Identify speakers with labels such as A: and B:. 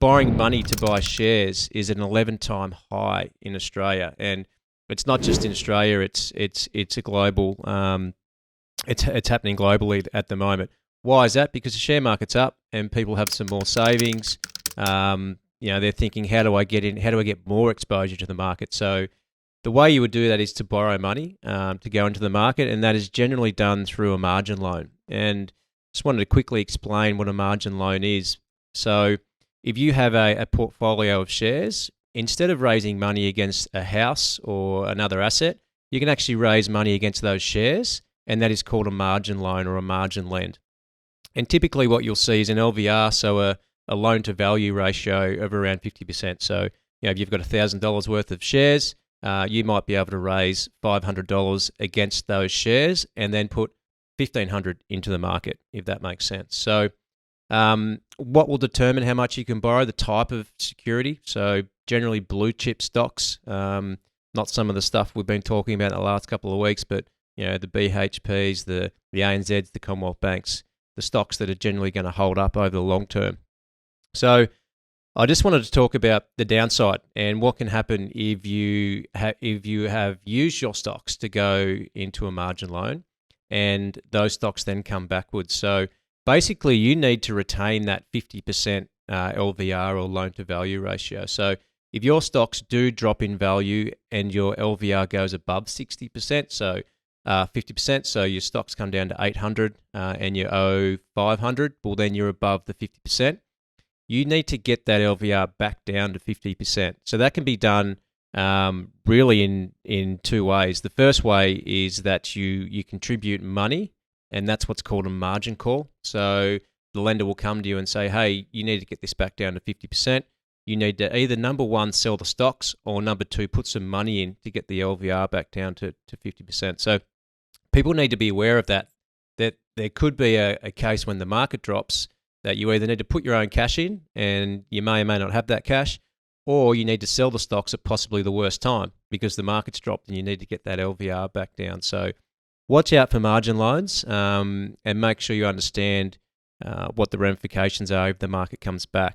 A: borrowing money to buy shares is an 11-time high in Australia, and it's not just in Australia. It's a global. It's happening globally at the moment. Why is that? Because the share market's up and people have some more savings. They're thinking, how do I get in? How do I get more exposure to the market? So the way you would do that is to borrow money to go into the market, and that is generally done through a margin loan. And just wanted to quickly explain what a margin loan is. So if you have a portfolio of shares, instead of raising money against a house or another asset, you can actually raise money against those shares, and that is called a margin loan or a margin lend. And typically what you'll see is an LVR, so a loan-to-value ratio of around 50%. So if you've got $1,000 worth of shares, you might be able to raise $500 against those shares and then put $1,500 into the market, if that makes sense. So what will determine how much you can borrow? The type of security. So generally blue chip stocks, not some of the stuff we've been talking about in the last couple of weeks, but the BHPs, the ANZs, the Commonwealth Banks, the stocks that are generally going to hold up over the long term. So I just wanted to talk about the downside and what can happen if you have used your stocks to go into a margin loan and those stocks then come backwards. So basically you need to retain that 50% LVR or loan to value ratio. So if your stocks do drop in value and your LVR goes above 60%, so 50%, so your stocks come down to 800 and you owe 500, well then you're above the 50%. You need to get that LVR back down to 50%. So that can be done really in two ways. The first way is that you contribute money, and that's what's called a margin call. So the lender will come to you and say, hey, you need to get this back down to 50%. You need to either, number one, sell the stocks, or number two, put some money in to get the LVR back down to 50%. So people need to be aware of that there could be a case when the market drops that you either need to put your own cash in, and you may or may not have that cash, or you need to sell the stocks at possibly the worst time because the market's dropped and you need to get that LVR back down. So watch out for margin loans and make sure you understand what the ramifications are if the market comes back.